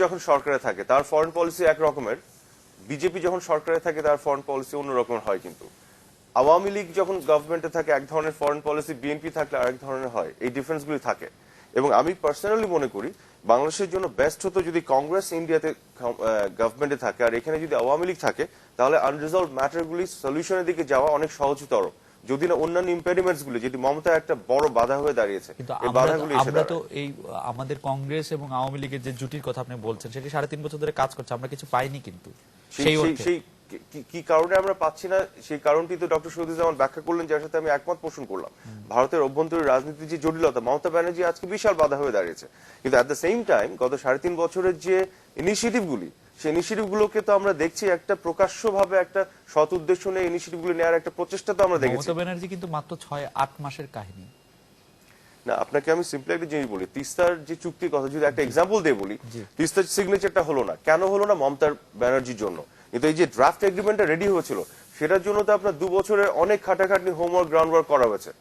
যখন সরকারে থাকে তার ফরেন পলিসি এক রকমের, বিজেপি যখন সরকারে থাকে তার ফরেন পলিসি অন্য রকমের হয়। কিন্তু আওয়ামী লীগ যখন গভর্নমেন্টে থাকে এক ধরনের ফরেন পলিসি, বিএনপি থাকলে আরেক ধরনের হয়। এই ডিফারেন্সগুলি থাকে। এবং আমি পার্সোনালি মনে করি বাংলাদেশের জন্য বেস্ট হতো যদি কংগ্রেস ইন্ডিয়াতে গভর্নমেন্টে থাকে আর এখানে যদি আওয়ামী লীগ থাকে, তাহলে আনরিজলভ ম্যাটারগুলি সলিউশনের দিকে যাওয়া অনেক সহজতর। যদি না অন্যান্য ইম্পেডিমেন্টস গুলি, যদি মমতা একটা বড় বাধা হয়ে দাঁড়িয়েছে, এই বাধাগুলি আমরা তো এই আমাদের কংগ্রেস এবং আওয়ামী লীগের যে জুটির কথা আপনি বলছেন সেটি 3.5 বছর ধরে কাজ করছে, আমরা কিছু পাইনি। কিন্তু সেই কি কারণে আমরা পাচ্ছি না সেই কারণটি তো ডক্টর শহীদুজ্জামান ব্যাখ্যা করলেন, যার সাথে আমি একমত পোষণ করলাম। ভারতের অভ্যন্তরীণ রাজনীতির যে জটিলতা, মমতা ব্যানার্জি আজকে বিশাল বাধা হয়ে দাঁড়িয়েছে। কিন্তু অ্যাট দ্য সেম টাইম গত 3.5 বছরের যে ইনিশিয়েটিভগুলি, সেই ইনিশিয়েটিভগুলোকে তো আমরা দেখছি একটা প্রকাশ্যভাবে একটা সৎ উদ্দেশ্য নিয়ে ইনিশিয়েটিভগুলো নেওয়ার একটা প্রচেষ্টা তো আমরা দেখেছি। মমতা ব্যানার্জি কিন্তু মাত্র 6-8 মাসের কাহিনী না। আপনাকে আমি সিম্পলি একটা জিনিস বলি, তিস্তার যে চুক্তির কথা যদি একটা এক্সাম্পল দিয়ে বলি, তিস্তার সিগনেচারটা হলো না কেন? হলো না মমতা ব্যানার্জির জন্য। কিন্তু এই যে ড্রাফট এগ্রিমেন্টটা রেডি হয়েছিল সেটার জন্য তো আপনার 2 বছরের অনেক খাটাখাটনি হোমওয়ার্ক গ্রাউন্ডওয়ার্ক করা হয়েছে।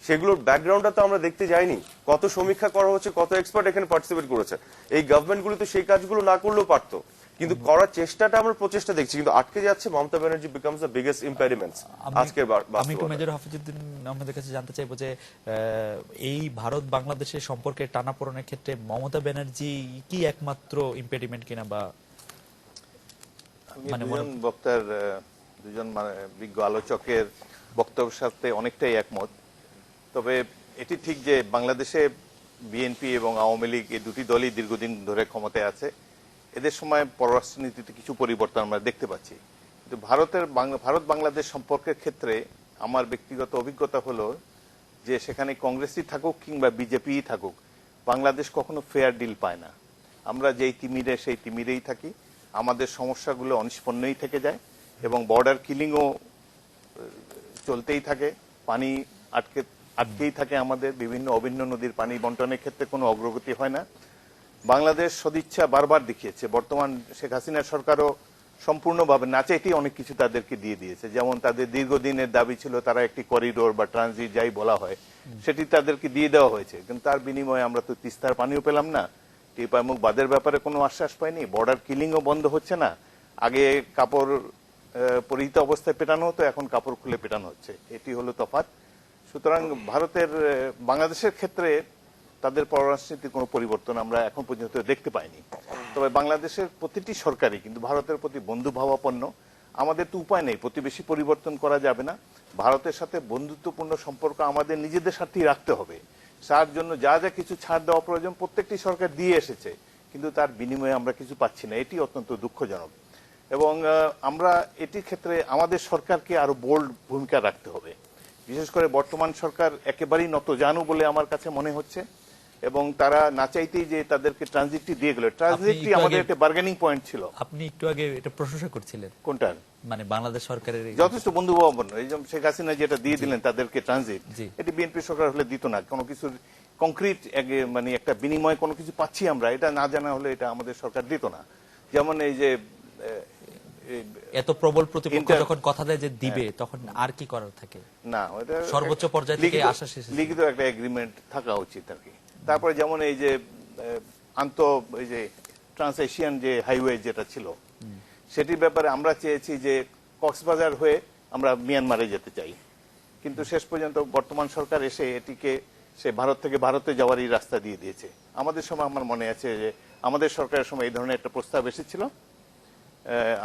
সেগুলোর ব্যাকগ্রাউন্ডটা তো আমরা দেখতে যাইনি। কত সমীক্ষা করা হচ্ছে, কত এক্সপার্ট এখানে পার্টিসিপেট করেছে। এই গভর্নমেন্টগুলো তো সেই কাজগুলো না করলেও পারতো, কিন্তু করার চেষ্টাটা আমরা প্রচেষ্টা দেখছি, কিন্তু আটকে যাচ্ছে। Mamata Banerjee becomes the biggest impediments আজকের। আমি একটু মেজর হাফিজউদ্দিন আমাদের কাছে জানতে চাইবো যে এই ভারত বাংলাদেশের সম্পর্কের টানাপোড়েনের ক্ষেত্রে মমতা ব্যানার্জি কি একমাত্র ইম্পেডিমেন্ট কিনা, বা দুজন বক্তার, দুজন বিজ্ঞ আলোচকের বক্তব্যের সাথে অনেকটাই একমত। তবে এটি ঠিক যে বাংলাদেশে বিএনপি এবং আওয়ামী লীগ এই দুটি দলই দীর্ঘদিন ধরে ক্ষমতায় আছে। এদের সময় পররাষ্ট্রনীতিতে কিছু পরিবর্তন আমরা দেখতে পাচ্ছি। কিন্তু ভারত বাংলাদেশ সম্পর্কের ক্ষেত্রে আমার ব্যক্তিগত অভিজ্ঞতা হলো যে সেখানে কংগ্রেসই থাকুক কিংবা বিজেপিই থাকুক, বাংলাদেশ কখনো ফেয়ার ডিল পায় না। আমরা যেই তিমিরে সেই তিমিরেই থাকি, আমাদের সমস্যাগুলো অনিষ্পন্নই থেকে যায় এবং বর্ডার কিলিংও চলতেই থাকে, পানি আটকেই থাকে, আমাদের বিভিন্ন অভিন্ন নদীর পানি বন্টনের ক্ষেত্রে কোনো অগ্রগতি হয় না। বাংলাদেশ সদিচ্ছা বারবার দেখিয়েছে, বর্তমান শেখ হাসিনার সরকারও সম্পূর্ণভাবে না চাইতেই অনেক কিছু তাদেরকে দিয়ে দিয়েছে। যেমন তাদের দীর্ঘদিনের দাবি ছিল তারা একটি করিডোর বা ট্রানজিট যাই বলা হয় সেটি তাদেরকে দিয়ে দেওয়া হয়েছে, কিন্তু তার বিনিময়ে আমরা তো তিস্তার পানিও পেলাম না, টিপাইমুখ বাঁধের ব্যাপারে কোনো আশ্বাস পাইনি, বর্ডার কিলিংও বন্ধ হচ্ছে না। আগে কাপড় পরিহিত অবস্থায় পেটানো হতো, এখন কাপড় খুলে পেটানো হচ্ছে। এটি হলো তফাৎ। সুতরাং বাংলাদেশের ক্ষেত্রে তাদের পররাষ্ট্রনীতির কোনো পরিবর্তন আমরা এখন পর্যন্ত দেখতে পাইনি। তবে বাংলাদেশের প্রতিটি সরকারই কিন্তু ভারতের প্রতি বন্ধুভাবাপন্ন। আমাদের তো উপায় নেই, প্রতিবেশী পরিবর্তন করা যাবে না। ভারতের সাথে বন্ধুত্বপূর্ণ সম্পর্ক আমাদের নিজেদের সাথেই রাখতে হবে। তার জন্য যা যা কিছু ছাড় দেওয়া প্রয়োজন প্রত্যেকটি সরকার দিয়ে এসেছে, কিন্তু তার বিনিময়ে আমরা কিছু পাচ্ছি না। এটি অত্যন্ত দুঃখজনক এবং আমরা এটির ক্ষেত্রে আমাদের সরকারকে আরো বোল্ড ভূমিকা রাখতে হবে। বিশেষ করে বর্তমান সরকার একেবারেই নতজানু বলে আমার কাছে মনে হচ্ছে এবং তারা না চাইতেই যে তাদেরকে ট্রানজিটটি দিয়ে গেল। ট্রানজিটটি আমাদের একটা বার্গেনিং পয়েন্ট ছিল। আপনি একটু আগে এটা প্রশংসা করছিলেন কোনটার? মানে বাংলাদেশ সরকারের যথেষ্ট বন্ধুভাবাপন্ন। এই যে শেখ হাসিনা যেটা দিয়ে দিলেন তাদেরকে ট্রানজিট, এটি বিএনপি সরকার হলে দিত না। কোনো কিছুর কংক্রিট মানে একটা বিনিময়ে কোনো কিছু পাচ্ছি আমরা, এটা না জানা হলে এটা আমাদের সরকার দিত না। যেমন এই যে এত প্রবল প্রতিপক্ষ যখন কথা দেয় যে দিবে, তখন আর কি করার থাকে না, সর্বোচ্চ পর্যায়ে থেকে আশা শেষ লিখিত একটা এগ্রিমেন্ট থাকা উচিত আর কি। তারপরে যেমন এই যে এই যে ট্রান্স এশিয়ান যে হাইওয়ে যেটা ছিল সেটির ব্যাপারে আমরা চেয়েছি যে কক্সবাজার হয়ে আমরা মিয়ানমারে যেতে চাই, কিন্তু শেষ পর্যন্ত বর্তমান সরকার এসে এটিকে সে ভারত থেকে ভারতে যাওয়ারই রাস্তা দিয়ে দিয়েছে। আমাদের সময় আমার মনে আছে যে আমাদের সরকারের সময় এই ধরনের একটা প্রস্তাব এসেছিল,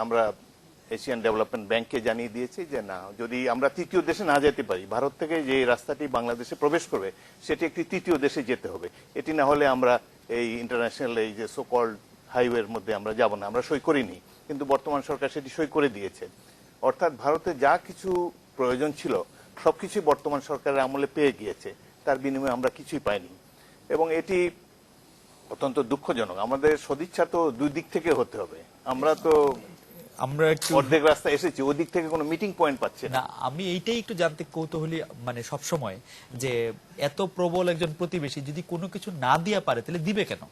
আমরা এশিয়ান ডেভেলপমেন্ট ব্যাংককে জানিয়ে দিয়েছি যে না, যদি আমরা তৃতীয় দেশে না যেতে পারি, ভারত থেকে যে রাস্তাটি বাংলাদেশে প্রবেশ করবে সেটি একটি তৃতীয় দেশে যেতে হবে, এটি না হলে আমরা এই ইন্টারন্যাশনাল এই যে সোকল্ড হাইওয়ের মধ্যে আমরা যাব না। আমরা সই করিনি, কিন্তু বর্তমান সরকার সেটি সই করে দিয়েছে। অর্থাৎ ভারতে যা কিছু প্রয়োজন ছিল সবকিছু বর্তমান সরকারের আমলে পেয়ে গিয়েছে, তার বিনিময়ে আমরা কিছুই পাইনি এবং এটি অত্যন্ত দুঃখজনক। আমাদের সদিচ্ছা তো দুই দিক থেকে হতে হবে। আমরা একটু অর্ধেক রাস্তা এসেছি, ওই দিক থেকে কোনো মিটিং পয়েন্ট পাচ্ছি না। আমি এইটাই একটু জানতে কৌতূহলী, মানে সব সময় যে এত প্রবল একজন প্রতিবেশী যদি কোনো কিছু না দিয়া পারে তাহলে দিবে কেন?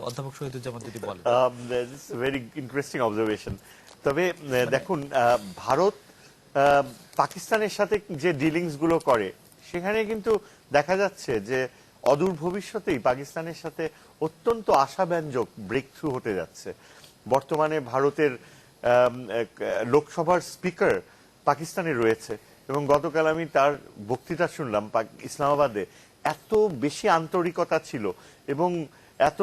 অধ্যাপক শহীদুজ্জামান যদি বলেন। Very interesting observation. তবে দেখুন, ভারত পাকিস্তানের সাথে যে ডিলিংস গুলো করে সেখানে কিন্তু দেখা যাচ্ছে যে অদূর ভবিষ্যতেই পাকিস্তানের সাথে অত্যন্ত আশাব্যঞ্জক ব্রেক থ্রু হতে যাচ্ছে। বর্তমানে ভারতের লোকসভার স্পিকার পাকিস্তানে রয়েছে এবং গতকাল আমি তার বক্তৃতা শুনলাম ইসলামাবাদে। এত বেশি আন্তরিকতা ছিল এবং এত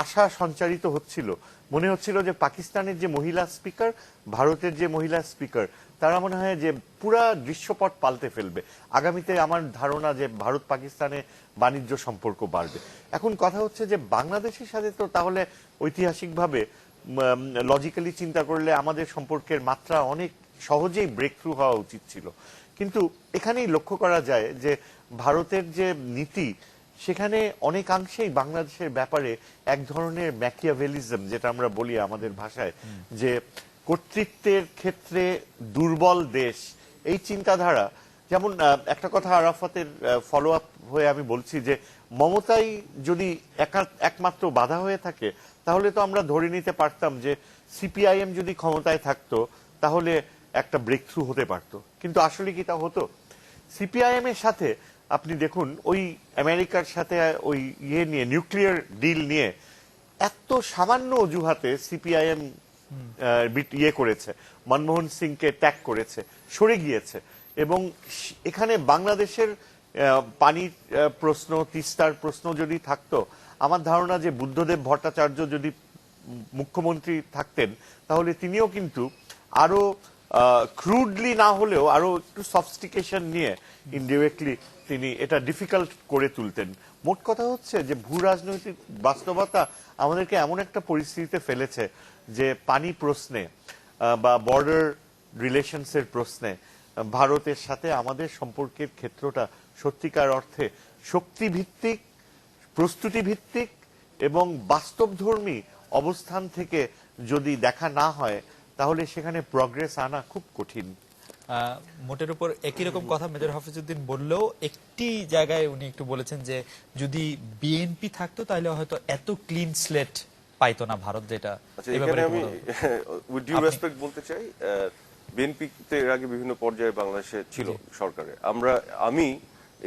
আশা সঞ্চারিত হচ্ছিল, মনে হচ্ছিল যে পাকিস্তানের যে মহিলা স্পিকার, ভারতের যে মহিলা স্পিকার, তারা মনে হয় যে পুরা দৃশ্যপট পাল্টে ফেলবে। আগামীতে আমার ধারণা যে ভারত পাকিস্তানে বাণিজ্য সম্পর্ক বাড়বে। এখন কথা হচ্ছে যে বাংলাদেশের সাথে তো তাহলে ঐতিহাসিকভাবে লজিক্যালি চিন্তা করলে আমাদের সম্পর্কের মাত্রা অনেক সহজেই ব্রেক থ্রু হওয়া উচিত ছিল। কিন্তু এখানেই লক্ষ্য করা যায় যে ভারতের যে নীতি, সেখানে অনেকাংশেই বাংলাদেশের ব্যাপারে এক ধরনের ম্যাকিয়াভেলিজম, যেটা আমরা বলি আমাদের ভাষায়, যে কর্তৃত্বের ক্ষেত্রে দুর্বল দেশ, এই চিন্তাধারা। যেমন একটা কথা আরাফাতের ফলো আপ হয়ে আমি বলছি যে মমতাই যদি একমাত্র বাধা হয়ে থাকে, তাহলে তো আমরা ধরে নিতে পারতাম যে সিপিআইএম যদি ক্ষমতায় থাকতো তাহলে একটা ব্রেক থ্রু হতে পারত। কিন্তু আসলে কি তা হতো? সিপিআইএম এর সাথে আপনি দেখুন, ওই আমেরিকার সাথে ওই নিয়ে, নিউক্লিয়ার ডিল নিয়ে এত সামান্য অজুহাতে সিপিআইএম করেছে, মনমোহন সিংকে ট্যাগ করেছে, সরে গিয়েছে। এবং এখানে বাংলাদেশের পানির প্রশ্ন, তিস্তার প্রশ্ন যদি থাকতো, আমার ধারণা যে বুদ্ধদেব ভট্টাচার্য যদি মুখ্যমন্ত্রী থাকতেন, তাহলে তিনিও কিন্তু আরো ক্রুডলি না হলেও আরো একটু সফিস্টিকেশন নিয়ে ইনডিরেক্টলি তিনি এটা ডিফিকাল্ট করে তুলতেন। মোট কথা হচ্ছে যে ভূ রাজনৈতিক বাস্তবতা আমাদেরকে এমন একটা পরিস্থিতিতে ফেলেছে যে পানি প্রশ্নে বা বর্ডার রিলেশনসের প্রশ্নে ভারতের সাথে আমাদের সম্পর্কের ক্ষেত্রটা সত্যিকার অর্থে শক্তিভিত্তিক, প্রস্তুতি ভিত্তিক এবং বাস্তবধর্মী অবস্থান থেকে যদি দেখা না হয়, তাহলে সেখানে প্রগ্রেস আনা খুব কঠিন। মোটের উপর একই রকম কথা মেজর হাফিজউদ্দিন বললেও একটি জায়গায় উনি একটু বলেছেন যে যদি বিএনপি থাকতো তাহলে হয়তো এত ক্লিন স্লেট পাইতো না ভারত। যেটা এখানে আমি উইথ ডিউ রেসপেক্ট বলতে চাই, বিএনপি এর আগে বিভিন্ন পর্যায়ে বাংলাদেশে ছিল সরকারে। আমি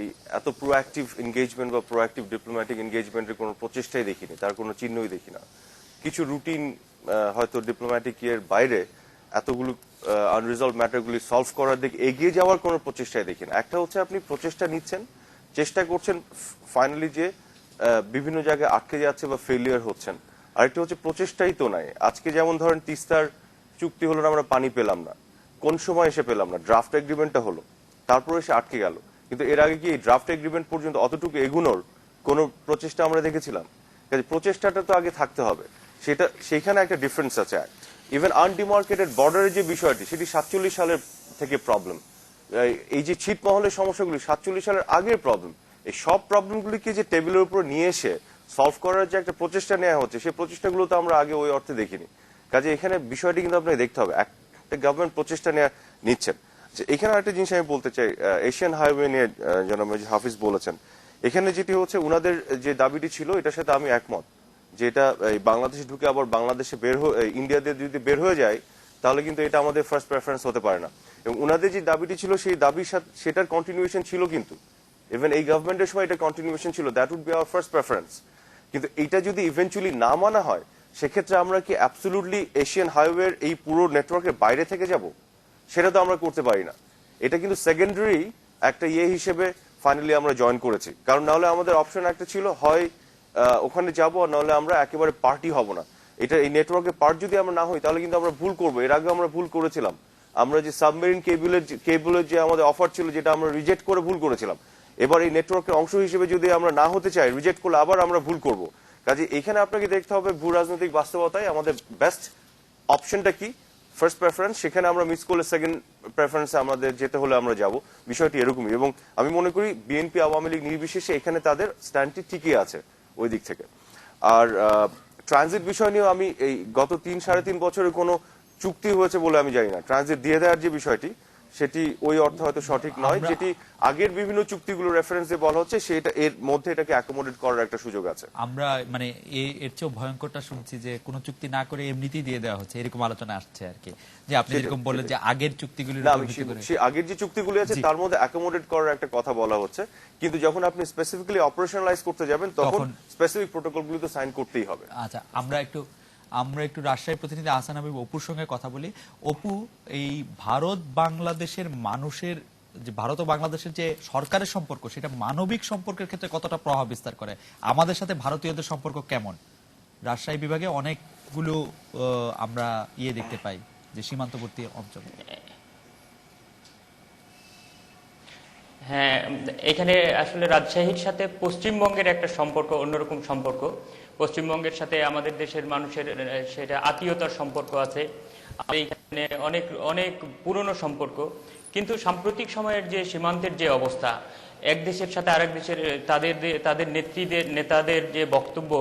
এই এত প্রোঅ্যাক্টিভ এনগেজমেন্ট বা প্রোঅ্যাক্টিভ ডিপ্লোম্যাটিক এনগেজমেন্টের কোনো প্রচেষ্টাই দেখিনি, তার কোনো চিহ্নই দেখি না। কিছু রুটিন হয়তো ডিপ্লোম্যাটিক এর বাইরে এতগুলো আনরিজলভ ম্যাটারগুলি সলভ করার দিকে এগিয়ে যাওয়ার কোনো প্রচেষ্টাই দেখি না। একটা হচ্ছে আপনি প্রচেষ্টা নিচ্ছেন, চেষ্টা করছেন, ফাইনালি যে বিভিন্ন জায়গায় আটকে যাচ্ছে বা ফেলিয়ার হচ্ছেন। আরেকটা হচ্ছে প্রচেষ্টাই তো নাই। আজকে যেমন ধরেন তিস্তার চুক্তি হলো না, আমরা পানি পেলাম না, কোন সময় এসে পেলাম না, ড্রাফট এগ্রিমেন্টটা হলো, তারপরে এসে আটকে গেল। কিন্তু এর আগে কি এই ড্রাফট এগ্রিমেন্ট পর্যন্ত অতটুকু এগুনোর কোনো প্রচেষ্টা আমরা দেখেছিলাম? প্রচেষ্টাটা তো আগে থাকতে হবে, সেইখানে একটা ডিফারেন্স আছে। ইভেন আনডিমার্কেটেড বর্ডারের যে বিষয়টি, সেটি 47 সালের থেকে প্রবলেম। এই যে ছিটমহলের সমস্যাগুলি 47 সালের আগের প্রবলেম। এই সব প্রবলেমগুলিকে যে টেবিলের উপর নিয়ে এসে সলভ করার যে একটা প্রচেষ্টা নেওয়া হচ্ছে, সেই প্রচেষ্টাগুলো তো আমরা আগে ওই অর্থে দেখিনি। কাজে এখানে বিষয়টি কিন্তু আপনাকে দেখতে হবে, একটা গভর্নমেন্ট প্রচেষ্টা নিচ্ছেন। এখানে একটা জিনিস আমি বলতে চাই, এশিয়ান হাইওয়ে নিয়ে জনাব মেজর হাফিজ বলেছেন। এখানে যেটি হচ্ছে, উনাদের যে দাবিটি ছিল, এটার সাথে আমি একমত, যে এটা বাংলাদেশে ঢুকে আবার বাংলাদেশে ইন্ডিয়া দিয়ে যদি বের হয়ে যায়, তাহলে কিন্তু এটা আমাদের ফার্স্ট প্রেফারেন্স হতে পারে না। এবং উনাদের যে দাবিটি ছিল, সেই দাবির সাথে সেটার কন্টিনিউয়েশন ছিল, কিন্তু ইভেন এই গভর্নমেন্টের সময় এটা কন্টিনিউয়েশন ছিল, that would be our first preference. কিন্তু এটা যদি ইভেন্চুয়ালি না মানা হয়, সেক্ষেত্রে আমরা কি অ্যাবসলিউটলি এশিয়ান হাইওয়ের এই পুরো নেটওয়ার্কের বাইরে থেকে যাব? সেটা তো আমরা করতে পারি না। এটা কিন্তু সেকেন্ডারি একটা হিসেবে ফাইনালি আমরা জয়েন করেছি। কারণ নাহলে আমাদের অপশন একটা ছিল, হয় ওখানে যাবো, আর নাহলে আমরা একেবারে পার্টি হব না। এটা এই নেটওয়ার্কের পার্ট যদি আমরা না হই, তাহলে কিন্তু আমরা ভুল করবো। এর আগে আমরা ভুল করেছিলাম। আমরা যে সাবমেরিন কেবলের যে আমাদের অফার ছিল, যেটা আমরা রিজেক্ট করে ভুল করেছিলাম। এবার এই নেটওয়ার্কের অংশ হিসেবে যদি আমরা না হতে চাই, রিজেক্ট করলে আবার আমরা ভুল করব। কাজে এখানে আপনাকে দেখতে হবে ভূ রাজনৈতিক বাস্তবতায় আমাদের বেস্ট অপশনটা কি, ফার্স্ট প্রেফারেন্স। সেখানে আমরা মিস করলে সেকেন্ড প্রেফারেন্সে আমাদের যেতে হলে আমরা যাব। বিষয়টি এরকমই। এবং আমি মনে করি বিএনপি আওয়ামী লীগ নির্বিশেষে এখানে তাদের স্ট্যান্ডটি ঠিকই আছে ওই দিক থেকে। আর ট্রানজিট বিষয় নিয়েও আমি এই গত 3-3.5 বছরে কোনো চুক্তি হয়েছে বলে আমি জানি না। ট্রানজিট দিয়ে দেওয়ার যে বিষয়টি, সেটি ওই অর্থে হয়তো সঠিক নয়। যেটি আগের বিভিন্ন চুক্তিগুলো রেফারেন্স দিয়ে বলা হচ্ছে সেটা এর মধ্যে এটাকে অ্যাকোমোডেট করার একটা সুযোগ আছে। আমরা মানে এর চেয়েও ভয়ঙ্করটা শুনছি যে কোনো চুক্তি না করে এমনিতেই দিয়ে দেওয়া হচ্ছে, এরকম আলোচনা আসছে আর কি। যে আপনি যেরকম বললেন যে আগের চুক্তিগুলির না, উপর আমি ভিত্তি করে সেই আগের যে চুক্তিগুলো আছে তার মধ্যে অ্যাকোমোডেট করার একটা কথা বলা হচ্ছে, কিন্তু যখন আপনি স্পেসিফিক্যালি অপারেশনালাইজ করতে যাবেন তখন স্পেসিফিক প্রোটোকলগুলো তো সাইন করতেই হবে। আচ্ছা, আমরা একটু রাজশাহী প্রতিনিধি আহসান হাবিব অপুর সঙ্গে কথা বলি। অপু, এই ভারত বাংলাদেশের মানুষের যে ভারত ও বাংলাদেশের যে সরকারের সম্পর্ক, সেটা মানবিক সম্পর্কের ক্ষেত্রে কতটা প্রভাব বিস্তার করে? আমাদের সাথে ভারতীয়দের সম্পর্ক কেমন? রাজশাহী বিভাগে অনেকগুলো আমরা দেখতে পাই যে সীমান্তবর্তী অঞ্চল। হ্যাঁ, এখানে আসলে রাজশাহীর সাথে পশ্চিমবঙ্গের একটা সম্পর্ক, অন্যরকম সম্পর্ক। পশ্চিমবঙ্গের সাথে আমাদের দেশের মানুষের সেটা আত্মীয়তার সম্পর্ক আছে, এইখানে অনেক অনেক পুরনো সম্পর্ক। কিন্তু সাম্প্রতিক সময়ের যে সীমান্তের যে অবস্থা, এক দেশের সাথে আরেক দেশের তাদের নেতাদের যে বক্তব্য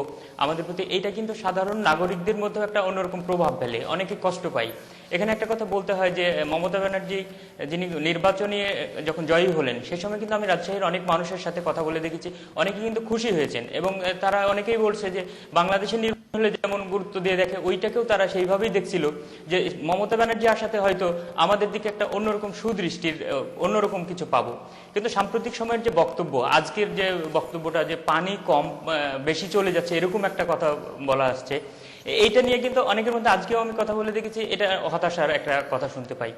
আমাদের প্রতি, এইটা কিন্তু সাধারণ নাগরিকদের মধ্যে একটা অন্যরকম প্রভাব ফেলে, অনেকে কষ্ট পায়। এখানে একটা কথা বলতে হয় যে মমতা ব্যানার্জি যিনি নির্বাচনে যখন জয়ী হলেন, সে সময় কিন্তু আমি রাজশাহীর অনেক মানুষের সাথে কথা বলে দেখেছি, অনেকে কিন্তু খুশি হয়েছেন এবং তারা অনেকেই বলছে যে বাংলাদেশের নির্বাচন হলে যেমন গুরুত্ব দিয়ে দেখে, ওইটাকেও তারা সেইভাবেই দেখছিল যে মমতা ব্যানার্জি আসাতে হয়তো আমাদের দিকে একটা অন্যরকম সুদৃষ্টির অন্যরকম কিছু পাবো। কিন্তু সাম্প্রতিক সময়ের যে বক্তব্য, আজকের যে বক্তব্যটা যে পানি কম বেশি চলে যাচ্ছে, এরকম একটা কথা বলা আসছে, এইটা নিয়ে কিন্তু অনেকের মধ্যে আজকেও আমি কথা বলে দেখেছি, এটা হতাশার একটা কথা শুনতে পাই।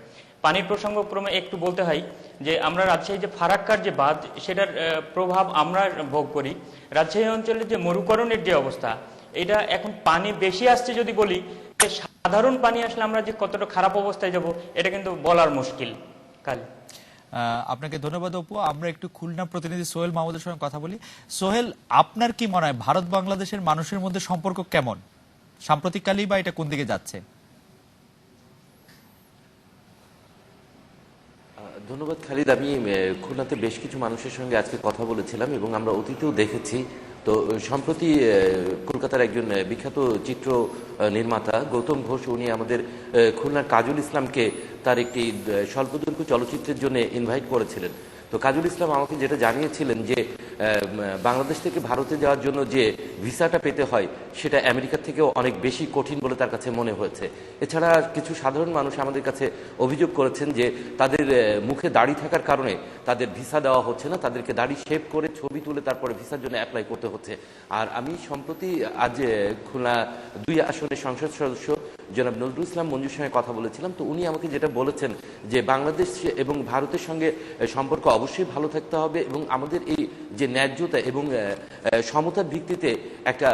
পানির প্রসঙ্গ ক্রমে একটু বলতে হয় যে আমরা রাজশাহী যে ফারাক্কার যে বাঁধ, সেটার প্রভাব আমরা ভোগ করি। রাজশাহী অঞ্চলের যে মরুকরণের যে অবস্থা, এটা এখন পানি বেশি আসছে যদি বলি, সাধারণ পানি আসলে আমরা যে কতটা খারাপ অবস্থায় যাব এটা কিন্তু বলার মুশকিল। কাল আপনাকে ধন্যবাদ অপু। আমরা একটু খুলনা প্রতিনিধি সোহেল মাহমুদের সঙ্গে কথা বলি। সোহেল, আপনার কি মনে হয় ভারত বাংলাদেশের মানুষের মধ্যে সম্পর্ক কেমন সাম্প্রতিককালেই, বা এটা কোন দিকে যাচ্ছে? ধন্যবাদ খালিদ। আমি খুলনাতে বেশ কিছু মানুষের সঙ্গে আজকে কথা বলেছিলাম এবং আমরা অতীতেও দেখেছি। তো সম্প্রতি কলকাতার একজন বিখ্যাত চিত্র নির্মাতা গৌতম ঘোষ, উনি আমাদের খুলনার কাজল ইসলামকে তার একটি স্বল্পদৈর্ঘ্য চলচ্চিত্রের জন্য ইনভাইট করেছিলেন। তো কাজল ইসলাম আমাকে যেটা জানিয়েছিলেন যে বাংলাদেশ থেকে ভারতে যাওয়ার জন্য যে ভিসাটা পেতে হয়, সেটা আমেরিকার থেকেও অনেক বেশি কঠিন বলে তার কাছে মনে হয়েছে। এছাড়া কিছু সাধারণ মানুষ আমাদের কাছে অভিযোগ করেছেন যে তাদের মুখে দাড়ি থাকার কারণে তাদের ভিসা দেওয়া হচ্ছে না, তাদেরকে দাড়ি শেভ করে ছবি তুলে তারপরে ভিসার জন্য অ্যাপ্লাই করতে হচ্ছে। আর আমি সম্প্রতি আজ খুলনা 2 আসনের সংসদ সদস্য জনাব নজরুল ইসলাম মঞ্জুর সঙ্গে কথা বলেছিলাম। তো উনি আমাকে যেটা বলেছেন যে বাংলাদেশ এবং ভারতের সঙ্গে সম্পর্ক অবশ্যই ভালো থাকতে হবে এবং আমাদের এই যে ন্যায্যতা এবং সমতার ভিত্তিতে একটা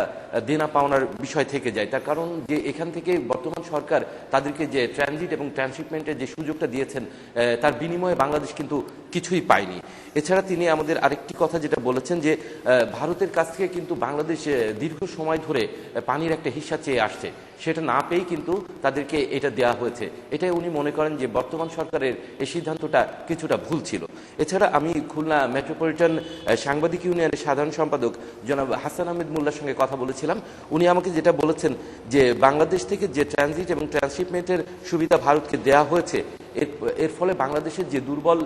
দেনা পাওনার বিষয় থেকে যায়। তার কারণ যে এখান থেকে বর্তমান সরকার তাদেরকে যে ট্রানজিট এবং ট্রান্সশিপমেন্টের যে সুযোগটা দিয়েছেন, তার বিনিময়ে বাংলাদেশ কিন্তু কিছুই পায়নি। এছাড়া তিনি আমাদের আরেকটি কথা যেটা বলেছেন যে ভারতের কাছ থেকে কিন্তু বাংলাদেশ দীর্ঘ সময় ধরে পানির একটা হিস্সা চেয়ে আসছে, সেটা না পেয়েই কিন্তু তাদেরকে এটা দেওয়া হয়েছে। এটাই উনি মনে করেন যে বর্তমান সরকারের এই সিদ্ধান্তটা কিছুটা ভুল ছিল। এছাড়া আমি খুলনা মেট্রোপলিটন সাংবাদিক ইউনিয়নের সাধারণ সম্পাদক জনাব হাসান আহমেদ মোল্লার সঙ্গে কথা বলেছিলাম। উনি আমাকে যেটা বলেছেন যে বাংলাদেশ থেকে যে ট্রানজিট এবং ট্রান্সশিপমেন্টের সুবিধা ভারতকে দেওয়া হয়েছে, এর ফলে বাংলাদেশের যে দুর্বল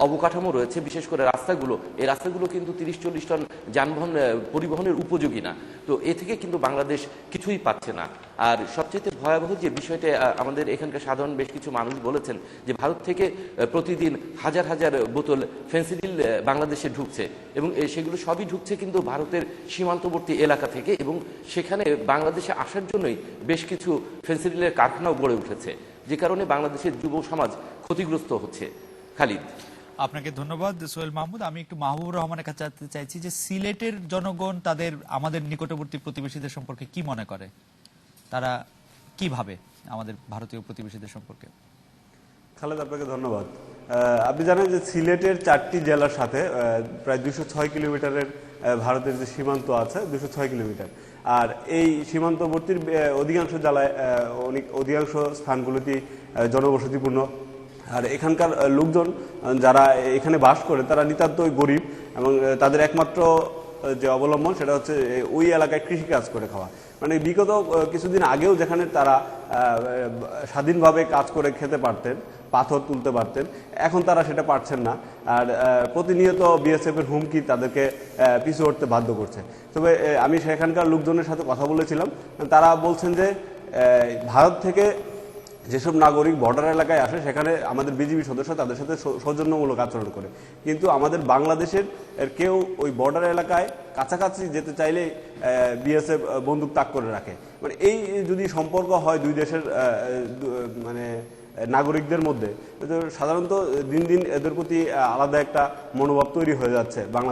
অবকাঠামো রয়েছে, বিশেষ করে রাস্তাগুলো, এই রাস্তাগুলো কিন্তু 30-40 টন যানবাহন পরিবহনের উপযোগী না। তো এ থেকে কিন্তু বাংলাদেশ কিছুই পাচ্ছে না। আর সবচেয়ে ভয়াবহ যে বিষয়টা আমাদের এখানকার সাধারণ বেশ কিছু মানুষ বলেছেন যে ভারত থেকে প্রতিদিন হাজার হাজার বোতল ফেন্সিডিল বাংলাদেশে ঢুকছে এবং সেগুলো সবই ঢুকছে কিন্তু ভারতের সীমান্তবর্তী এলাকা থেকে, এবং সেখানে বাংলাদেশে আসার জন্যই বেশ কিছু ফেন্সিডিলের কারখানাও গড়ে উঠেছে, যে কারণে বাংলাদেশের যুব সমাজ ক্ষতিগ্রস্ত হচ্ছে। খালিদ, আপনাকে ধন্যবাদ সোহেল মাহমুদ। আমি একটু মাহবুবুর রহমানের কাছে জানতে চাইছি যে সিলেটের জনগণ তাদের আমাদের নিকটবর্তী প্রতিবেশীদের সম্পর্কে কি মনে করে, তারা কি ভাবে আমাদের ভারতীয় প্রতিবেশীদের সম্পর্কে? খালেদ, আপনাকে ধন্যবাদ। আপনি জানেন যে সিলেটের 4টি জেলার সাথে প্রায় 206 কিলোমিটারের ভারতের যে সীমান্ত আছে, 206 কিলোমিটার। আর এই সীমান্তবর্তী অধিকাংশ জেলায় অধিকাংশ স্থানগুলোতেই জনবসতিপূর্ণ। আর এখানকার লোকজন যারা এখানে বাস করে তারা নিতান্তই গরিব এবং তাদের একমাত্র যে অবলম্বন সেটা হচ্ছে ওই এলাকায় কৃষিকাজ করে খাওয়া। মানে বিগত কিছুদিন আগেও যেখানে তারা স্বাধীনভাবে কাজ করে খেতে পারতেন, পাথর তুলতে পারতেন, এখন তারা সেটা পারছেন না। আর প্রতিনিয়ত বিএসএফ এর হুমকি তাদেরকে পিছু হটতে বাধ্য করছে। তবে আমি সেখানকার লোকজনের সাথে কথা বলেছিলাম, তারা বলছেন যে ভারত থেকে যেসব নাগরিক বর্ডার এলাকায় আসে সেখানে আমাদের বিজিবি সদস্য তাদের সাথে সৌজন্যমূলক আচরণ করে, কিন্তু আমাদের বাংলাদেশের কেউ ওই বর্ডার এলাকায় কাছাকাছি যেতে চাইলে বিএসএফ বন্দুক তাক করে রাখে। মানে এই যদি সম্পর্ক হয় দুই দেশের মানে নাগরিকদের মধ্যে, সাধারণত দিন দিন এদের প্রতি আলাদা একটা মনোভাব তৈরি হয়ে যাচ্ছে বাংলাদেশ।